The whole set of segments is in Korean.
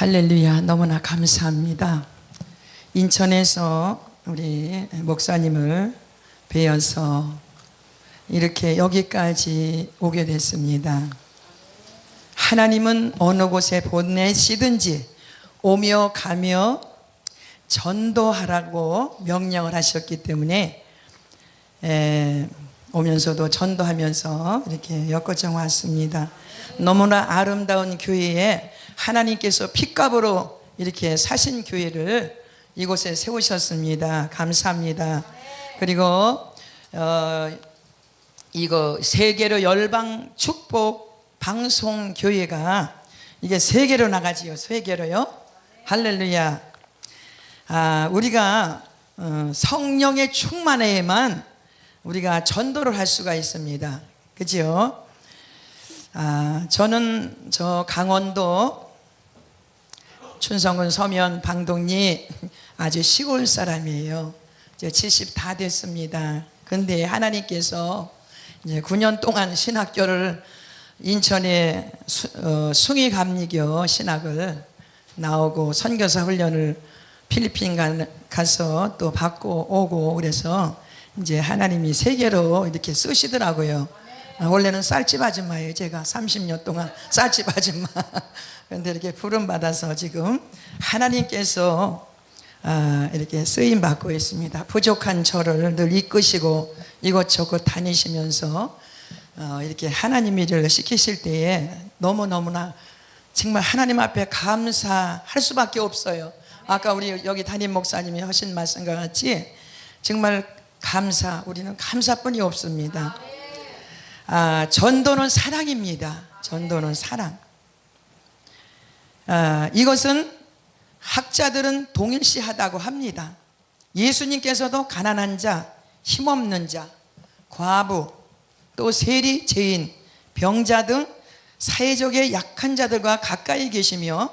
할렐루야, 너무나 감사합니다. 인천에서 우리 목사님을 뵈어서 이렇게 여기까지 오게 됐습니다. 하나님은 어느 곳에 보내시든지 오며 가며 전도하라고 명령을 하셨기 때문에 오면서도 전도하면서 이렇게 엮어져 왔습니다. 너무나 아름다운 교회에 하나님께서 핏값으로 이렇게 사신 교회를 이곳에 세우셨습니다. 감사합니다. 그리고 이거 세계로 열방 축복 방송 교회가 이게 세계로 나가지요. 세계로요. 할렐루야. 우리가 성령의 충만에만 우리가 전도를 할 수가 있습니다. 그죠? 저는 저 강원도 춘성군 서면 방동리 아주 시골 사람이에요. 이제 70 다 됐습니다. 근데 하나님께서 이제 9년 동안 신학교를 인천에 숭의감리교 신학을 나오고 선교사 훈련을 필리핀 가서 또 받고 오고 그래서 이제 하나님이 세계로 이렇게 쓰시더라고요. 원래는 쌀집 아줌마예요. 제가 30년 동안 쌀집 아줌마. 그런데 이렇게 부름 받아서 지금 하나님께서 이렇게 쓰임 받고 있습니다. 부족한 저를 늘 이끄시고 이곳저곳 다니시면서 이렇게 하나님 일을 시키실 때에 너무너무나 정말 하나님 앞에 감사할 수밖에 없어요. 아까 우리 여기 담임 목사님이 하신 말씀과 같이 정말 우리는 감사뿐이 없습니다. 전도는 사랑입니다. 전도는 사랑. 이것은 학자들은 동일시하다고 합니다. 예수님께서도 가난한 자, 힘없는 자, 과부, 또 세리, 죄인, 병자 등 사회적의 약한 자들과 가까이 계시며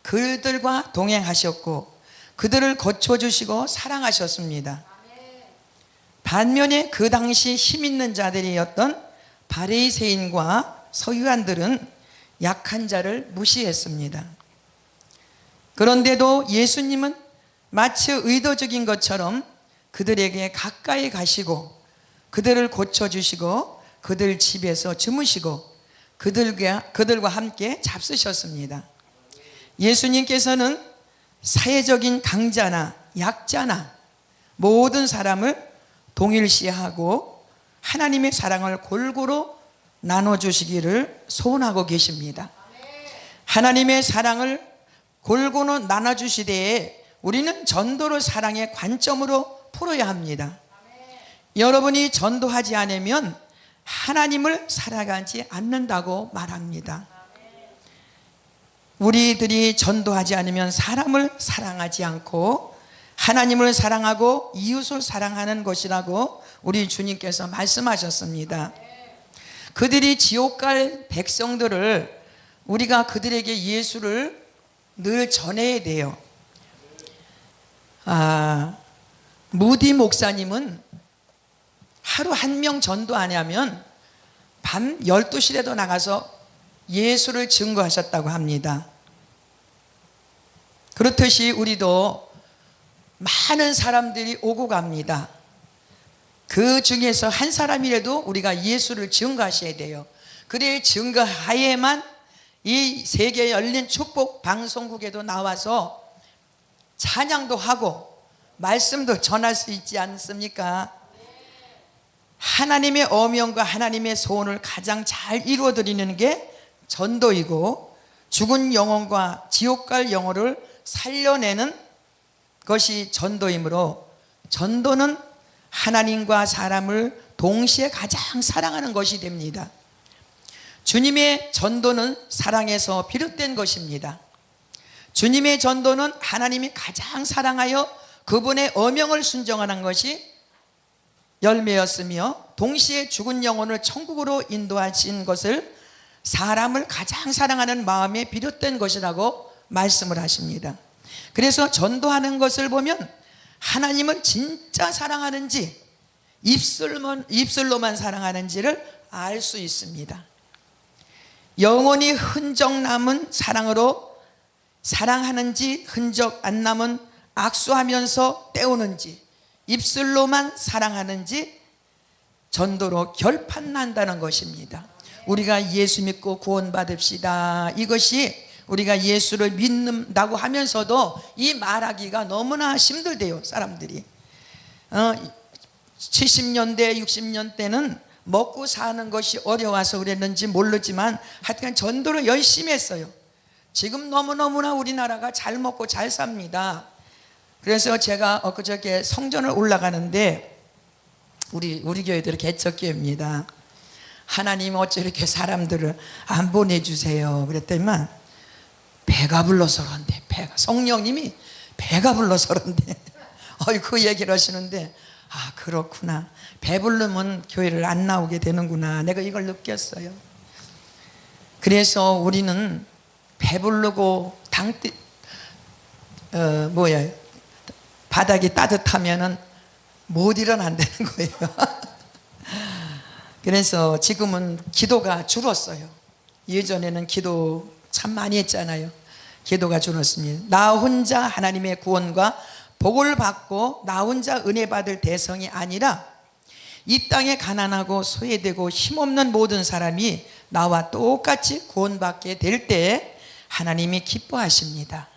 그들과 동행하셨고 그들을 고쳐주시고 사랑하셨습니다. 반면에 그 당시 힘있는 자들이었던 바리새인과 서기관들은 약한 자를 무시했습니다. 그런데도 예수님은 마치 의도적인 것처럼 그들에게 가까이 가시고 그들을 고쳐주시고 그들 집에서 주무시고 그들과 함께 잡수셨습니다. 예수님께서는 사회적인 강자나 약자나 모든 사람을 동일시하고 하나님의 사랑을 골고루 나눠주시기를 소원하고 계십니다. 하나님의 사랑을 골고루 나눠주시되 우리는 전도를 사랑의 관점으로 풀어야 합니다. 여러분이 전도하지 않으면 하나님을 사랑하지 않는다고 말합니다. 우리들이 전도하지 않으면 사람을 사랑하지 않고 하나님을 사랑하고 이웃을 사랑하는 것이라고 우리 주님께서 말씀하셨습니다. 그들이 지옥 갈 백성들을 우리가 그들에게 예수를 늘 전해야 돼요. 무디 목사님은 하루 한 명 전도 안 하면 밤 12시라도 나가서 예수를 증거하셨다고 합니다. 그렇듯이 우리도 많은 사람들이 오고 갑니다. 그 중에서 한 사람이라도 우리가 예수를 증거하셔야 돼요. 그래 증거하에만 이 세계 열린 축복 방송국에도 나와서 찬양도 하고 말씀도 전할 수 있지 않습니까? 하나님의 어명과 하나님의 소원을 가장 잘 이루어드리는 게 전도이고 죽은 영혼과 지옥 갈 영혼을 살려내는 것이 전도이므로 전도는 하나님과 사람을 동시에 가장 사랑하는 것이 됩니다. 주님의 전도는 사랑에서 비롯된 것입니다. 주님의 전도는 하나님이 가장 사랑하여 그분의 어명을 순종하는 것이 열매였으며 동시에 죽은 영혼을 천국으로 인도하신 것을 사람을 가장 사랑하는 마음에 비롯된 것이라고 말씀을 하십니다. 그래서 전도하는 것을 보면 하나님을 진짜 사랑하는지 입술로만 사랑하는지를 알 수 있습니다. 영원히 흔적 남은 사랑으로 사랑하는지 흔적 안 남은 악수하면서 때우는지 입술로만 사랑하는지 전도로 결판 난다는 것입니다. 우리가 예수 믿고 구원받읍시다. 이것이 우리가 예수를 믿는다고 하면서도 이 말하기가 너무나 힘들대요. 사람들이 70년대 60년대는 먹고 사는 것이 어려워서 그랬는지 모르지만 하여튼 전도를 열심히 했어요. 지금 너무너무나 우리나라가 잘 먹고 잘 삽니다. 그래서 제가 엊그저께 성전을 올라가는데 우리 교회들은 개척교회입니다. 하나님 어째 이렇게 사람들을 안 보내주세요 그랬더니만 배가 불러서 그런데 성령님이 배가 불러서 그런데 그 얘기를 하시는데 아 그렇구나, 배부르면 교회를 안 나오게 되는구나, 내가 이걸 느꼈어요. 그래서 우리는 배부르고 바닥이 따뜻하면은 못 일어난다는 거예요. 그래서 지금은 기도가 줄었어요. 예전에는 기도 참 많이 했잖아요. 기도가 줄었습니다. 나 혼자 하나님의 구원과 복을 받고 나 혼자 은혜 받을 대성이 아니라 이 땅에 가난하고 소외되고 힘없는 모든 사람이 나와 똑같이 구원받게 될 때 하나님이 기뻐하십니다.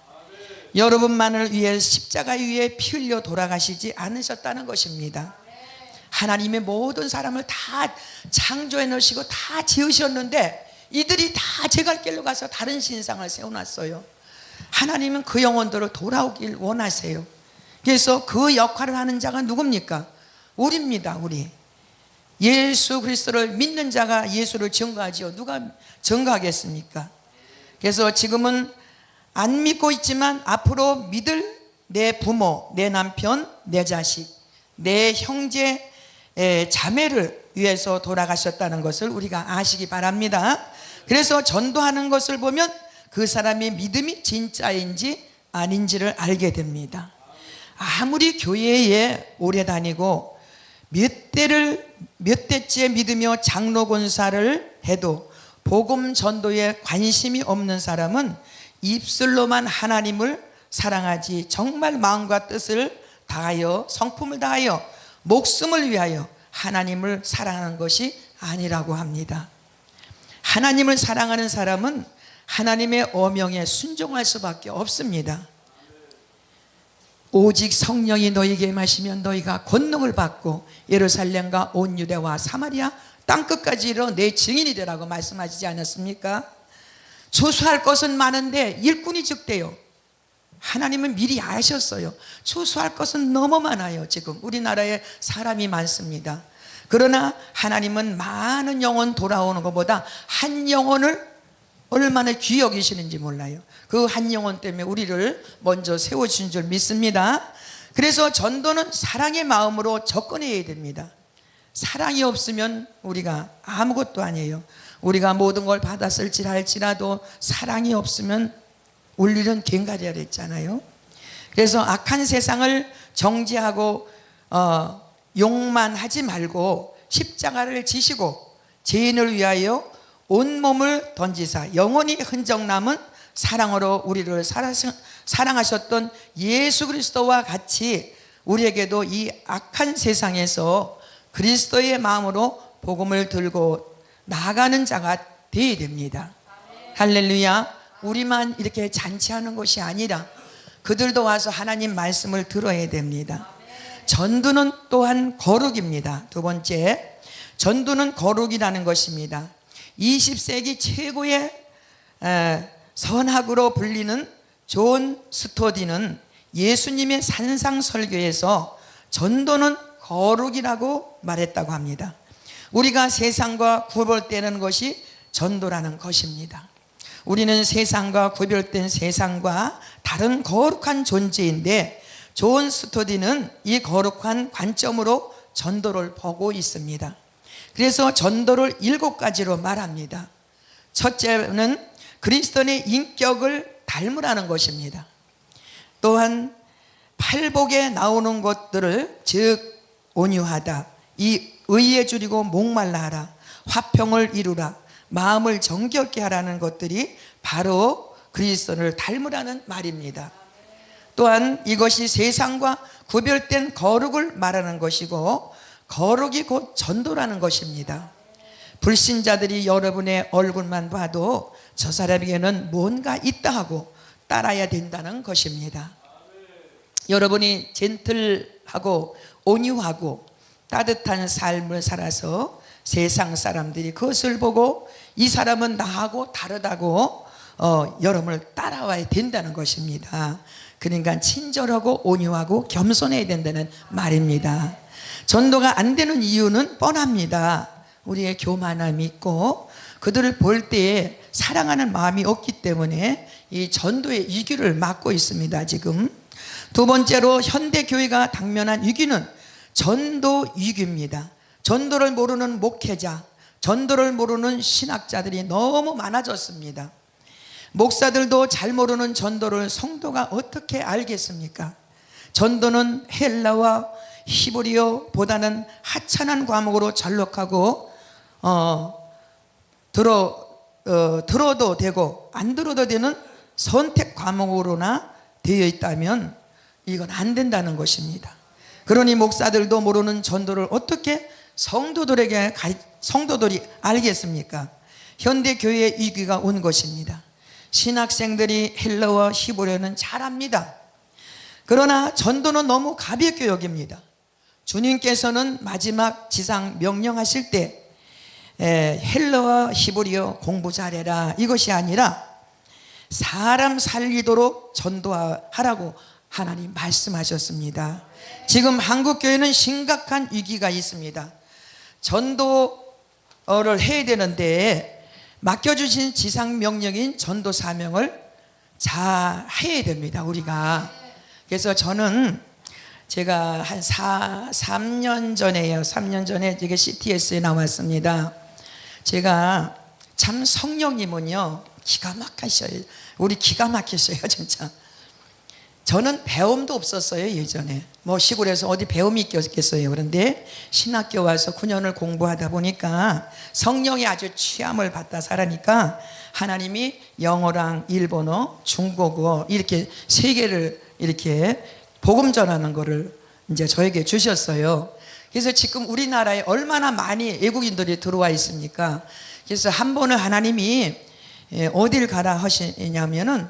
여러분만을 위해 십자가 위에 피 흘려 돌아가시지 않으셨다는 것입니다. 하나님의 모든 사람을 다 창조해 놓으시고 다 지으셨는데 이들이 다 제갈 길로 가서 다른 신상을 세워놨어요. 하나님은 그 영혼들을 돌아오길 원하세요. 그래서 그 역할을 하는 자가 누굽니까? 우리입니다. 우리 예수 그리스도를 믿는 자가 예수를 증거하지요. 누가 증거하겠습니까? 그래서 지금은 안 믿고 있지만 앞으로 믿을 내 부모, 내 남편, 내 자식, 내 형제, 자매를 위해서 돌아가셨다는 것을 우리가 아시기 바랍니다. 그래서 전도하는 것을 보면 그 사람의 믿음이 진짜인지 아닌지를 알게 됩니다. 아무리 교회에 오래 다니고 몇 대째 믿으며 장로 권사를 해도 복음 전도에 관심이 없는 사람은 입술로만 하나님을 사랑하지 정말 마음과 뜻을 다하여 성품을 다하여 목숨을 위하여 하나님을 사랑하는 것이 아니라고 합니다. 하나님을 사랑하는 사람은 하나님의 어명에 순종할 수밖에 없습니다. 오직 성령이 너희에게 임하시면 너희가 권능을 받고 예루살렘과 온 유대와 사마리아 땅끝까지 이르러 내 증인이 되라고 말씀하시지 않았습니까? 추수할 것은 많은데 일꾼이 적대요. 하나님은 미리 아셨어요. 추수할 것은 너무 많아요. 지금 우리나라에 사람이 많습니다. 그러나 하나님은 많은 영혼 돌아오는 것보다 한 영혼을 얼마나 귀히 여기시는지 몰라요. 그 한 영혼 때문에 우리를 먼저 세워주신 줄 믿습니다. 그래서 전도는 사랑의 마음으로 접근해야 됩니다. 사랑이 없으면 우리가 아무것도 아니에요. 우리가 모든 걸 받았을지라도 사랑이 없으면 울리는 괭가리라 했잖아요. 그래서 악한 세상을 정죄하고 욕만 하지 말고 십자가를 지시고 죄인을 위하여 온몸을 던지사 영원히 흔적 남은 사랑으로 우리를 사랑하셨던 예수 그리스도와 같이 우리에게도 이 악한 세상에서 그리스도의 마음으로 복음을 들고 나아가는 자가 되어야 됩니다. 할렐루야. 우리만 이렇게 잔치하는 것이 아니라 그들도 와서 하나님 말씀을 들어야 됩니다. 전도는 또한 거룩입니다. 두 번째, 전도는 거룩이라는 것입니다. 20세기 최고의 선학으로 불리는 존 스토디는 예수님의 산상설교에서 전도는 거룩이라고 말했다고 합니다. 우리가 세상과 구별되는 것이 전도라는 것입니다. 우리는 세상과 구별된 세상과 다른 거룩한 존재인데 존 스토디는 이 거룩한 관점으로 전도를 보고 있습니다. 그래서 전도를 7가지로 말합니다. 첫째는 그리스도의 인격을 닮으라는 것입니다. 또한 팔복에 나오는 것들을 즉 온유하다, 이 의에 줄이고 목말라 하라, 화평을 이루라, 마음을 정결케 하라는 것들이 바로 그리스도를 닮으라는 말입니다. 또한 이것이 세상과 구별된 거룩을 말하는 것이고, 거룩이 곧 전도라는 것입니다. 불신자들이 여러분의 얼굴만 봐도 저 사람에게는 뭔가 있다 하고 따라야 된다는 것입니다. 여러분이 젠틀하고 온유하고 따뜻한 삶을 살아서 세상 사람들이 그것을 보고 이 사람은 나하고 다르다고 여러분을 따라와야 된다는 것입니다. 그러니까 친절하고 온유하고 겸손해야 된다는 말입니다. 전도가 안 되는 이유는 뻔합니다. 우리의 교만함이 있고 그들을 볼 때에 사랑하는 마음이 없기 때문에 이 전도의 위기를 맞고 있습니다. 지금 두 번째로 현대교회가 당면한 위기는 전도 위기입니다. 전도를 모르는 목회자, 전도를 모르는 신학자들이 너무 많아졌습니다. 목사들도 잘 모르는 전도를 성도가 어떻게 알겠습니까? 전도는 헬라와 히브리어보다는 하찮은 과목으로 전록하고 들어도 되고 안 들어도 되는 선택 과목으로나 되어 있다면 이건 안 된다는 것입니다. 그러니 목사들도 모르는 전도를 어떻게 성도들이 알겠습니까? 현대교회의 위기가 온 것입니다. 신학생들이 헬라와 히브리어는 잘합니다. 그러나 전도는 너무 가볍게 여깁니다. 주님께서는 마지막 지상 명령하실 때 헬라와 히브리어 공부 잘해라 이것이 아니라 사람 살리도록 전도하라고 하나님 말씀하셨습니다. 지금 한국교회는 심각한 위기가 있습니다. 전도를 해야 되는데 맡겨주신 지상 명령인 전도 사명을 잘 해야 됩니다. 우리가. 그래서 저는 제가 한 3년 전에요. 3년 전에 제가 CTS에 나왔습니다. 제가 참 성령님은요 기가 막히셔요. 우리 기가 막히셔요 진짜. 저는 배움도 없었어요. 예전에 뭐 시골에서 어디 배움이 있겠어요. 그런데 신학교 와서 9년을 공부하다 보니까 성령이 아주 취함을 받다 살아니까 하나님이 영어랑 일본어, 중국어 이렇게 세 개를 이렇게 복음 전하는 거를 이제 저에게 주셨어요. 그래서 지금 우리나라에 얼마나 많이 외국인들이 들어와 있습니까? 그래서 한 번은 하나님이 어딜 가라 하시냐면은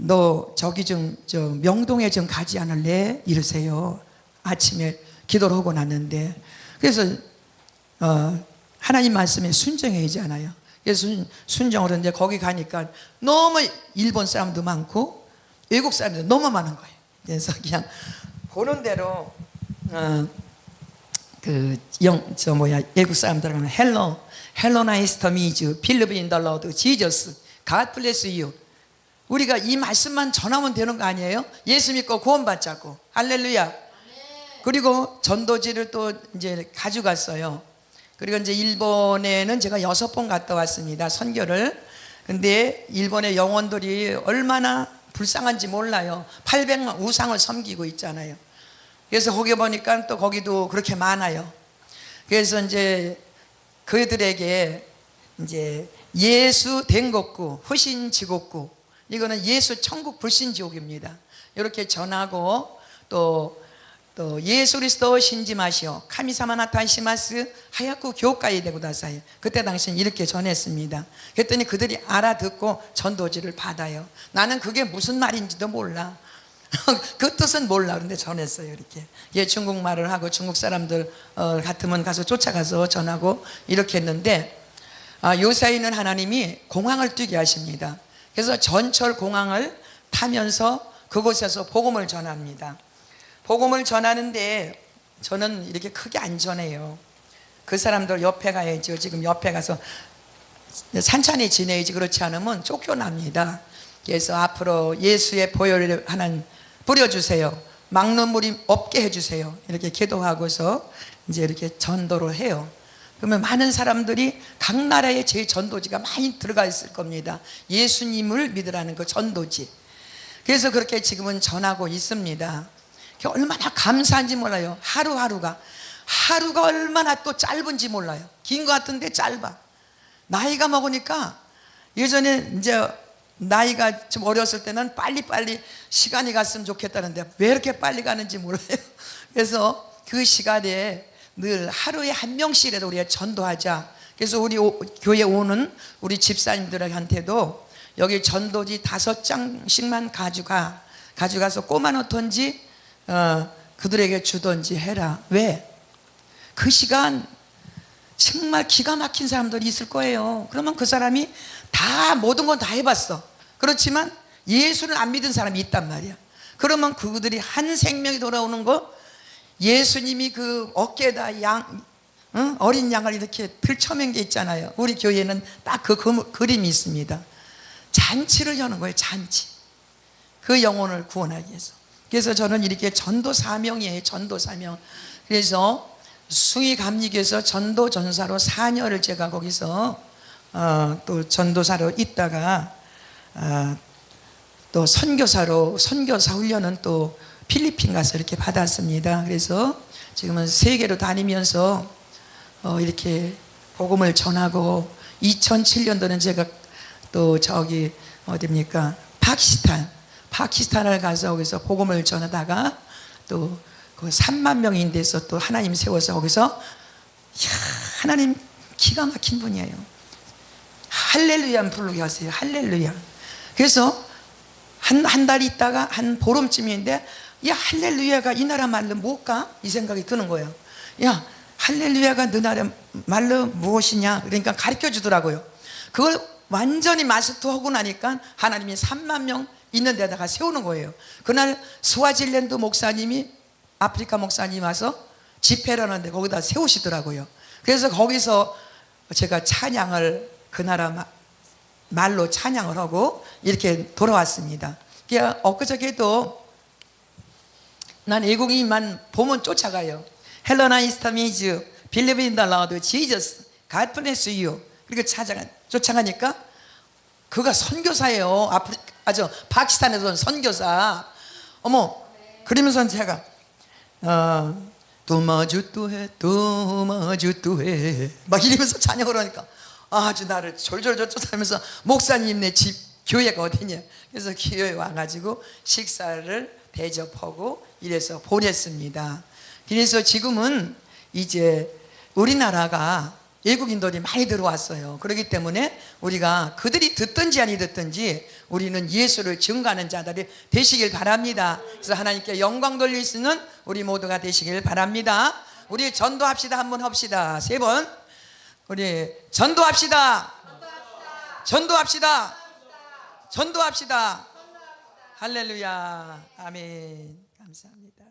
너 저기 좀 명동에 좀 가지 않을래? 이러세요. 아침에 기도를 하고 났는데 그래서 하나님 말씀에 순종해야지 않아요. 그래서 순종을 했는데 거기 가니까 너무 일본 사람도 많고 외국 사람도 너무 많은 거예요. 그래서 그냥 보는 대로 외국 사람들 하면 hello nice to meet you, believe in the Lord Jesus, God bless you. 우리가 이 말씀만 전하면 되는 거 아니에요? 예수 믿고 구원받자고. 할렐루야. 그리고 전도지를 또 이제 가져갔어요. 그리고 이제 일본에는 제가 6번 갔다 왔습니다. 선교를. 근데 일본의 영혼들이 얼마나 불쌍한지 몰라요. 800만 우상을 섬기고 있잖아요. 그래서 거기 보니까 또 거기도 그렇게 많아요. 그래서 이제 그들에게 이제 예수 된것구, 후신 지곡구, 이거는 예수 천국 불신 지옥입니다. 이렇게 전하고 또 예수 그리스도 신지마시오 카미사마 나타시마스 하야쿠 교까이 되고 다사요. 그때 당시엔 이렇게 전했습니다. 그랬더니 그들이 알아듣고 전도지를 받아요. 나는 그게 무슨 말인지도 몰라. 그 뜻은 몰라. 그런데 전했어요. 이렇게. 예, 중국말을 하고 중국 사람들 같으면 가서 쫓아가서 전하고 이렇게 했는데 요사이는 하나님이 공항을 뛰게 하십니다. 그래서 전철 공항을 타면서 그곳에서 복음을 전합니다. 복음을 전하는데 저는 이렇게 크게 안 전해요. 그 사람들 옆에 가야죠. 지금 옆에 가서 산천히 지내야지. 그렇지 않으면 쫓겨납니다. 그래서 앞으로 예수의 보혈을 하나님 뿌려주세요. 막는 물이 없게 해주세요. 이렇게 기도하고서 이제 이렇게 전도를 해요. 그러면 많은 사람들이 각 나라에 제 전도지가 많이 들어가 있을 겁니다. 예수님을 믿으라는 그 전도지. 그래서 그렇게 지금은 전하고 있습니다. 얼마나 감사한지 몰라요. 하루가 얼마나 또 짧은지 몰라요. 긴 것 같은데 짧아. 나이가 먹으니까 예전에 이제 나이가 좀 어렸을 때는 빨리빨리 시간이 갔으면 좋겠다는데 왜 이렇게 빨리 가는지 몰라요. 그래서 그 시간에 늘 하루에 한 명씩이라도 우리가 전도하자. 그래서 우리 교회 오는 우리 집사님들한테도 여기 전도지 5장씩만 가져가서 꼬마놓던지 그들에게 주던지 해라. 왜? 그 시간 정말 기가 막힌 사람들이 있을 거예요. 그러면 그 사람이 다 모든 건 다 해봤어. 그렇지만 예수를 안 믿은 사람이 있단 말이야. 그러면 그들이 한 생명이 돌아오는 거, 예수님이 그 어깨에다 어린 양을 이렇게 들쳐맨 게 있잖아요. 우리 교회는 딱 그 그림이 있습니다. 잔치를 여는 거예요. 잔치. 그 영혼을 구원하기 위해서. 그래서 저는 이렇게 전도 사명이에요. 전도 사명. 그래서 숭이 감리교에서 전도 전사로 4년을 제가 거기서 또 전도사로 있다가 또 선교사 훈련은 또 필리핀 가서 이렇게 받았습니다. 그래서 지금은 세계로 다니면서 이렇게 복음을 전하고 2007년도는 제가 또 저기 어디입니까? 파키스탄을 가서 거기서 복음을 전하다가 또 그 3만 명인 데서 또 하나님 세워서 거기서 하나님 기가 막힌 분이에요. 할렐루야 부르게 하세요. 할렐루야. 그래서 한 달 있다가 한 보름쯤인데 야 할렐루야가 이 나라 말로 뭘까? 이 생각이 드는 거예요. 야 할렐루야가 너 나라 말로 무엇이냐? 그러니까 가르쳐 주더라고요. 그걸 완전히 마스터하고 나니까 하나님이 3만 명 있는 데다가 세우는 거예요. 그날 스와질랜드 목사님이 아프리카 목사님 와서 집회를 하는데 거기다 세우시더라고요. 그래서 거기서 제가 찬양을 그 나라 말로 찬양을 하고 이렇게 돌아왔습니다. 그러니까 엊그저께도 난 외국인만 보면 쫓아가요. Hello, nice to meet you. Believe in the Lord Jesus. God bless you. 그렇게 쫓아가니까 그가 선교사예요. 파키스탄에서 온 선교사. 어머, 그러면서 제가 도마주뚜해 막 이러면서 찬양을 하니까 아주 나를 졸졸졸 쫓아가면서 목사님네 집 교회가 어디냐. 그래서 교회에 와가지고 식사를 대접하고 이래서 보냈습니다. 그래서 지금은 이제 우리나라가 외국인들이 많이 들어왔어요. 그렇기 때문에 우리가 그들이 듣든지 아니 듣든지 우리는 예수를 증거하는 자들이 되시길 바랍니다. 그래서 하나님께 영광 돌릴 수 있는 우리 모두가 되시길 바랍니다. 우리 전도합시다. 한번 합시다. 3번. 우리 전도합시다. 전도합시다. 전도합시다. 할렐루야. 아멘. 감사합니다.